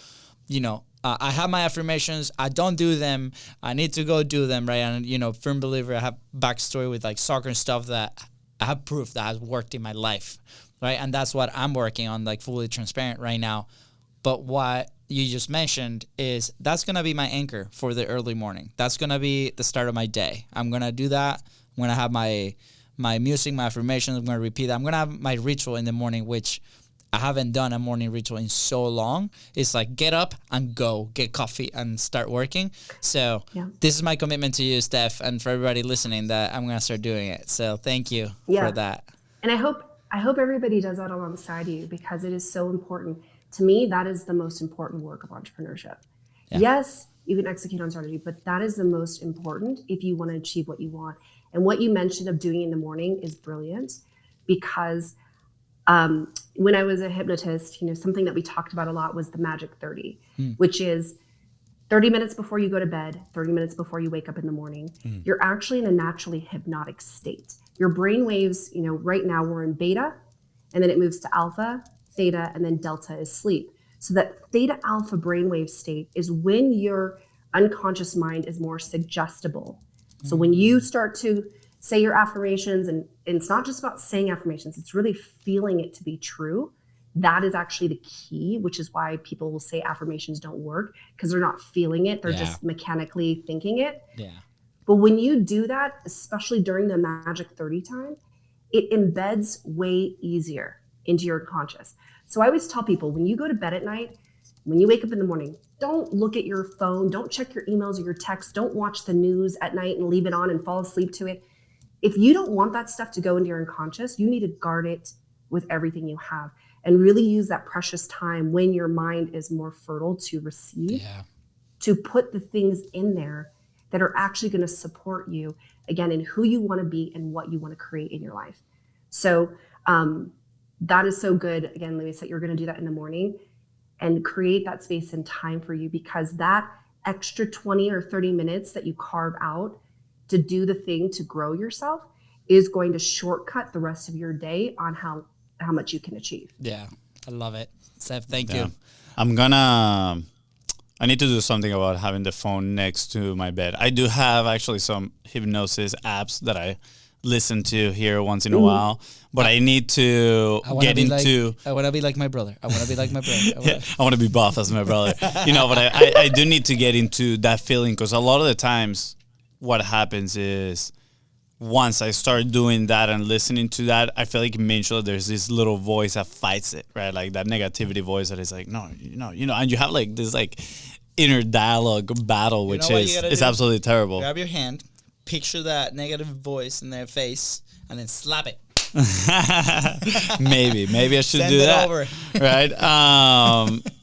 I have my affirmations. I don't do them. I need to go do them, right? And, firm believer, I have backstory with like soccer and stuff that I have proof that has worked in my life, right? And that's what I'm working on, like fully transparent right now. But what you just mentioned is that's going to be my anchor for the early morning. That's going to be the start of my day. I'm going to do that. I'm going to have my music, my affirmations. I'm going to repeat that. I'm going to have my ritual in the morning, which I haven't done a morning ritual in so long. It's like get up and go, get coffee and start working. So This is my commitment to you, Steph, and for everybody listening that I'm going to start doing it. So thank you for that. And I hope everybody does that alongside you because it is so important. To me, that is the most important work of entrepreneurship. Yeah. Yes, you can execute on strategy, but that is the most important if you want to achieve what you want. And what you mentioned of doing in the morning is brilliant because when I was a hypnotist, something that we talked about a lot was the magic 30, which is 30 minutes before you go to bed, 30 minutes before you wake up in the morning, you're actually in a naturally hypnotic state. Your brain waves, right now we're in beta, and then it moves to alpha, theta, and then delta is sleep. So that theta alpha brainwave state is when your unconscious mind is more suggestible. So when you start to say your affirmations, and it's not just about saying affirmations, it's really feeling it to be true. That is actually the key, which is why people will say affirmations don't work because they're not feeling it. They're just mechanically thinking it. Yeah. But when you do that, especially during the magic 30 time, it embeds way easier into your conscious. So I always tell people when you go to bed at night, when you wake up in the morning, don't look at your phone, don't check your emails or your texts, don't watch the news at night and leave it on and fall asleep to it. If you don't want that stuff to go into your unconscious, you need to guard it with everything you have and really use that precious time when your mind is more fertile to receive, to put the things in there that are actually going to support you, again, in who you want to be and what you want to create in your life. So that is so good. Again, Luis, that you're going to do that in the morning. and create that space and time for you, because that extra 20 or 30 minutes that you carve out to do the thing to grow yourself is going to shortcut the rest of your day on how much you can achieve. Yeah, I love it. Seth, thank Yeah. you. I need to do something about having the phone next to my bed. I do have actually some hypnosis apps that I listen to here once in a while, but I need to get into. I want to be like my brother. I want to be like my brother. I want to be buff as my brother. But I do need to get into that feeling, because a lot of the times what happens is once I start doing that and listening to that, I feel like eventually there's this little voice that fights it, right? Like that negativity voice that is like, no, and you have like this like inner dialogue battle, which is absolutely terrible. Grab your hand, picture that negative voice in their face, and then slap it. Maybe I should do that. Over. Right?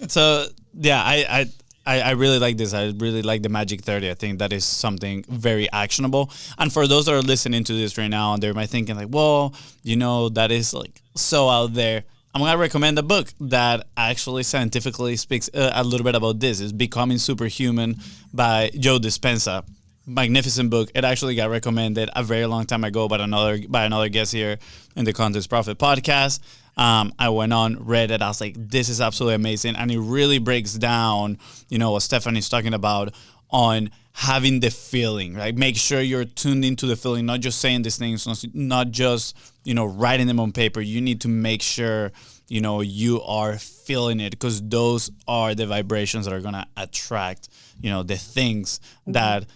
So yeah, I really like this. I really like the Magic 30. I think that is something very actionable. And for those that are listening to this right now and they might thinking like, well, that is like so out there, I'm going to recommend a book that actually scientifically speaks a little bit about this. It's Becoming Superhuman by Joe Dispenza. Magnificent book. It actually got recommended a very long time ago by another guest here in the Contents Profit podcast. I went on, read it. I was like, this is absolutely amazing. And it really breaks down, what Stephanie's talking about on having the feeling, right? Make sure you're tuned into the feeling, not just saying these things, not just, writing them on paper. You need to make sure, you are feeling it, because those are the vibrations that are going to attract, the things that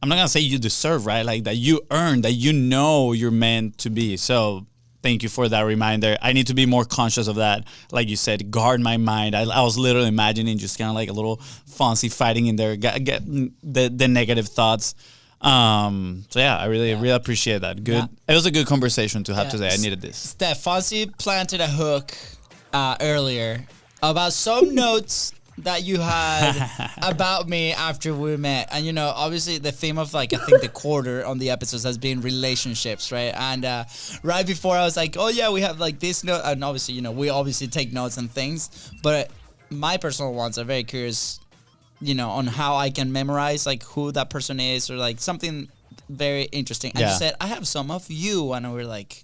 I'm not going to say you deserve, right? Like that you earn, that you're meant to be. So thank you for that reminder. I need to be more conscious of that. Like you said, guard my mind. I was literally imagining just kind of like a little Fonzie fighting in there, get the negative thoughts. So yeah, I really appreciate that. Good. Yeah. It was a good conversation to have today. I needed this. Steph, Fonzie planted a hook earlier about some notes that you had about me after we met. And, obviously the theme of I think the quarter on the episodes has been relationships, right? And right before I was like, oh yeah, we have this note. And obviously, we obviously take notes and things, but my personal ones are very curious, on how I can memorize who that person is, or something very interesting. And you said, I have some of you. And we're like,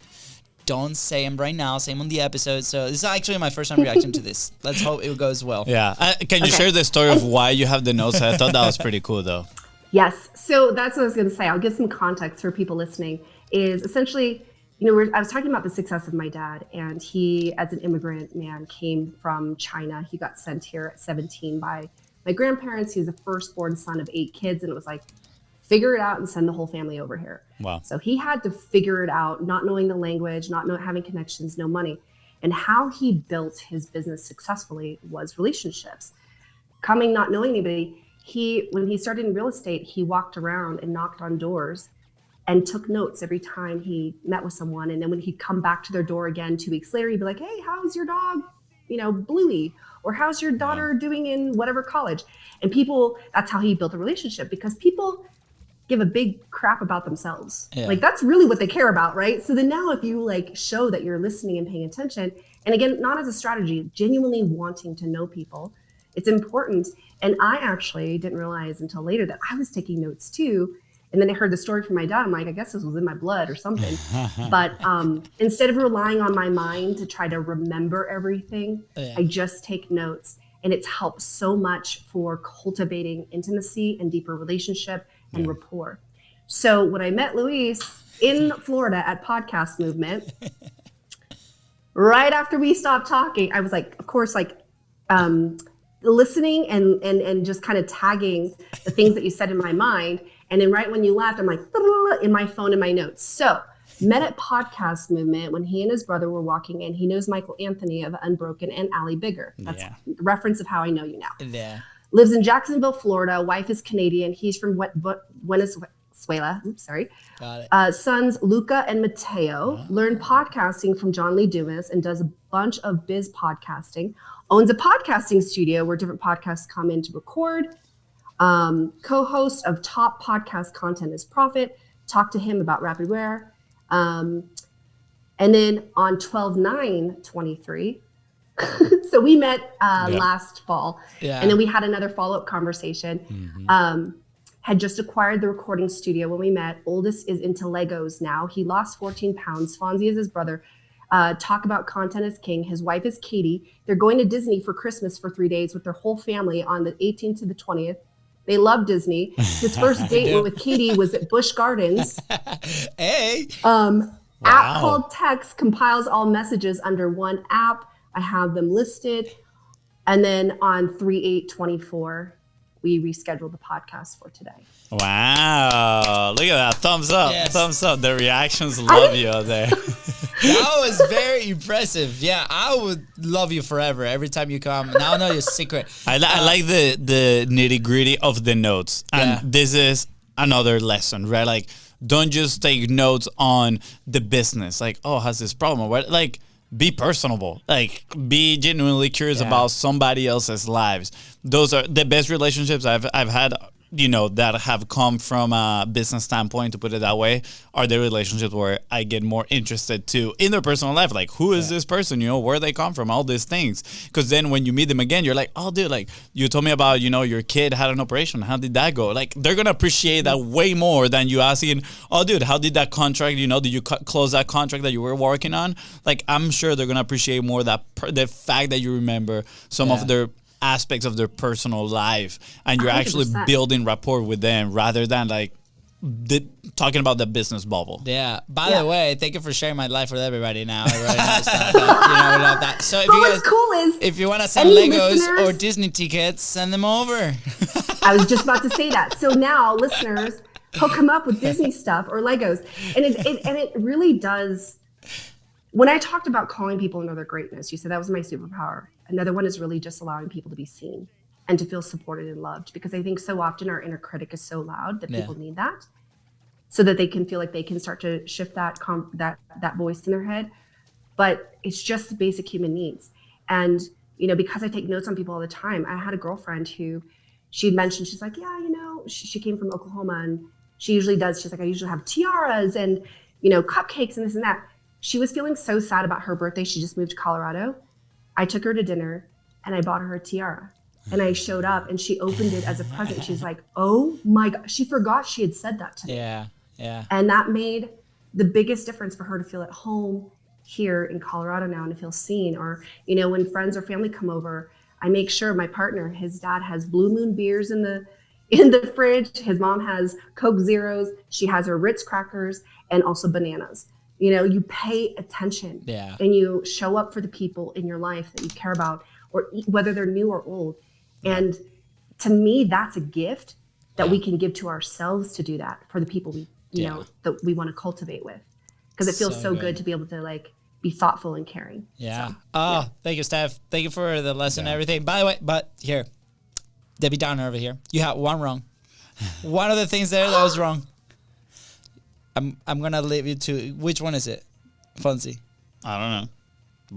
don't say them right now. Say them on the episode. So this is actually my first time reacting to this. Let's hope it goes well. Yeah. Can you share the story of why you have the notes? I thought that was pretty cool, though. Yes. So that's what I was going to say. I'll give some context for people listening. Is essentially, I was talking about the success of my dad, and he, as an immigrant man, came from China. He got sent here at 17 by my grandparents. He was the firstborn son of 8 kids, and it was like, figure it out and send the whole family over here. Wow. So he had to figure it out, not knowing the language, not having connections, no money. And how he built his business successfully was relationships. Coming, not knowing anybody, when he started in real estate, he walked around and knocked on doors and took notes every time he met with someone. And then when he'd come back to their door again 2 weeks later, he'd be like, hey, how's your dog, Bluey? Or how's your daughter doing in whatever college? And people, that's how he built a relationship, because people give a big crap about themselves. Yeah. That's really what they care about, right? So then now if you show that you're listening and paying attention, and again, not as a strategy, genuinely wanting to know people, it's important. And I actually didn't realize until later that I was taking notes too. And then I heard the story from my dad. I'm like, I guess this was in my blood or something. But instead of relying on my mind to try to remember everything, I just take notes. And it's helped so much for cultivating intimacy and deeper relationship and rapport. So when I met Luis in Florida at Podcast Movement, right after we stopped talking, I was like, of course, listening and just kind of tagging the things that you said in my mind. And then right when you left, I'm like, in my phone, in my notes. So met at Podcast Movement when he and his brother were walking in. He knows Michael Anthony of Unbroken and Allie Bigger. That's the reference of how I know you now. Yeah. Lives in Jacksonville, Florida. Wife is Canadian. He's from Venezuela. Oops, sorry. Got it. Sons Luca and Mateo. Learned podcasting from John Lee Dumas and does a bunch of biz podcasting. Owns a podcasting studio where different podcasts come in to record. Co-host of top podcast content is Profit. Talk to him about Rewire. And then on 12/9/23, So we met last fall, Yeah. and then we had another follow-up conversation. Had just acquired the recording studio when we met. Oldest is into Legos now. He lost 14 pounds. Fonzie is his brother. Talk about content is king. His wife is Katie. They're going to Disney for Christmas for 3 days with their whole family on the 18th to the 20th. They love Disney. His first date with Katie was at Busch Gardens. Hey. App called Text compiles all messages under one app. I have them listed. And then on 3/8/24, we rescheduled the podcast for today. Wow. Look at that. Thumbs up. Yes. Thumbs up. The reactions love you out there. That was very impressive. Yeah, I would love you forever every time you come. Now I know your secret. I like the nitty gritty of the notes. And Yeah. this is another lesson, right? Like, don't just take notes on the business. Like, oh, has this problem? Or what? Like, be personable. Like, be genuinely curious Yeah. about somebody else's lives. Those are the best relationships I've had, you know, that have come from a business standpoint, to put it that way, are the relationships where I get more interested too in their personal life. Like, who is this person? You know, where they come from, all these things. Because then when you meet them again, you're like, oh, dude, like, you told me about, you know, your kid had an operation. How did that go? Like, they're going to appreciate that way more than you asking, oh, dude, how did that contract, you know, did you close that contract that you were working on? Like, I'm sure they're going to appreciate more the fact that you remember some of their aspects of their personal life, and you're actually 100%. building rapport with them rather than like talking about the business bubble. Yeah. By Yeah. the way, thank you for sharing my life with everybody now. Everybody knows that. You know, we love that. So if But you what's guys, cool is if you want to send any Legos listeners- or Disney tickets, send them over. I was just about to say that. So now, listeners, hook him up with Disney stuff or Legos, and it really does. When I talked about calling people into their greatness, you said that was my superpower. Another one is really just allowing people to be seen and to feel supported and loved, because I think so often our inner critic is so loud that people need that, so that they can feel like they can start to shift that voice in their head. But it's just the basic human needs. And, you know, because I take notes on people all the time, I had a girlfriend who she'd mentioned, she's like, yeah, you know, she came from Oklahoma, and she usually does, she's like, I usually have tiaras and, you know, cupcakes and this and that. She was feeling so sad about her birthday. She just moved to Colorado. I took her to dinner and I bought her a tiara. And I showed up and she opened it as a present. She's like, oh my God. She forgot she had said that to me. Yeah. Yeah. And that made the biggest difference for her to feel at home here in Colorado now and to feel seen. Or, you know, when friends or family come over, I make sure my partner, his dad has Blue Moon beers in the fridge. His mom has Coke Zeros. She has her Ritz crackers and also bananas. You know, you pay attention and you show up for the people in your life that you care about, or whether they're new or old. And to me, that's a gift that we can give to ourselves, to do that for the people we, you know, that we want to cultivate with, because it feels so good to be able to like be thoughtful and caring. Yeah. So, Thank you, Steph. Thank you for the lesson and everything. By the way, but here, Debbie Downer over here. You had one wrong. One of the things there that was wrong. I'm gonna leave you to, which one is it, Fonzie? I don't know.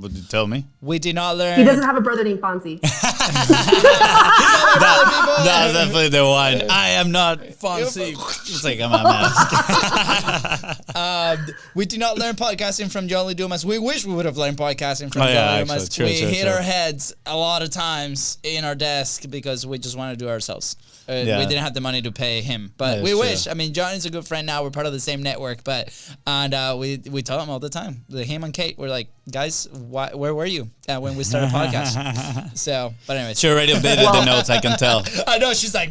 Would you tell me? We did not learn. He doesn't have a brother named Fonzie. That's definitely the one. I am not Fonzie. Just like I'm a mask. We did not learn podcasting from Jolly Dumas. We wish we would have learned podcasting from Jolly Dumas. True, We true, hit true. our heads a lot of times in our desk because we just want to do it ourselves. We didn't have the money to pay him, but That we is wish. true. I mean, Johnny's a good friend now. We're part of the same network, we tell him all the time. Him and Kate, we're like, guys, where were you when we started podcast? So, but anyways, She already updated the notes, I can tell. I know she's like,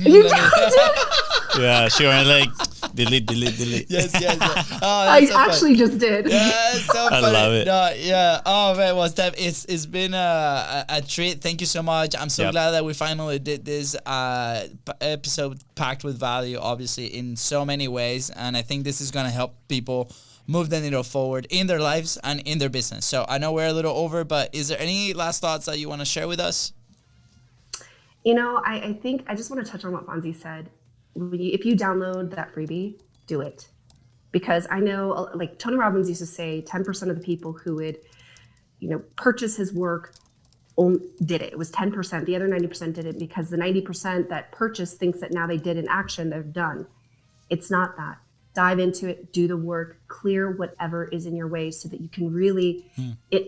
Yeah, she already like delete. yes. Oh, I that's so funny. actually just did. Yeah, it's so funny. love it. No, yeah. Oh man, well, Steph, it's been a treat. Thank you so much. I'm so glad that we finally did this episode packed with value, obviously in so many ways, and I think this is gonna help people move the needle forward in their lives and in their business. So I know we're a little over, but is there any last thoughts that you want to share with us? You know, I think I just want to touch on what Fonzie said. If you download that freebie, do it. Because I know, like Tony Robbins used to say, 10% of the people who would, you know, purchase his work did it. It was 10%. The other 90% did it because the 90% that purchased thinks that now they did an action, they're done. It's not that. dive into it, do the work, clear whatever is in your way so that you can really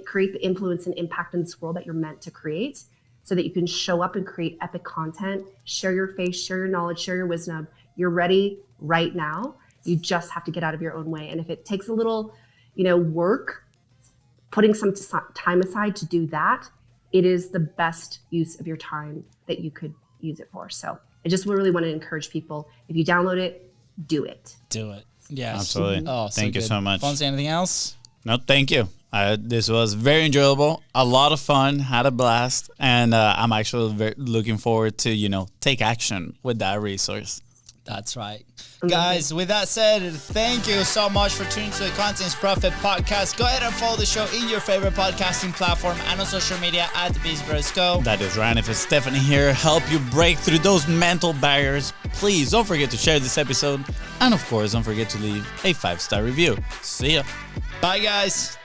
create the influence and impact in this world that you're meant to create, so that you can show up and create epic content, share your faith, share your knowledge, share your wisdom. You're ready right now. You just have to get out of your own way. And if it takes a little, work, putting some time aside to do that, it is the best use of your time that you could use it for. So I just really want to encourage people, if you download it, do it. Do it. Yes. Absolutely. Oh, Thank you so much. Fonzie, anything else? No, thank you. This was very enjoyable, a lot of fun, had a blast, and I'm actually looking forward to, take action with that resource. That's right. Guys, with that said, thank you so much for tuning to the Contents Profit podcast. Go ahead and follow the show in your favorite podcasting platform and on social media at BizBrosCo. That is Ryan. If it's Stephanie here, help you break through those mental barriers. Please don't forget to share this episode. And of course, don't forget to leave a 5-star review. See ya. Bye, guys.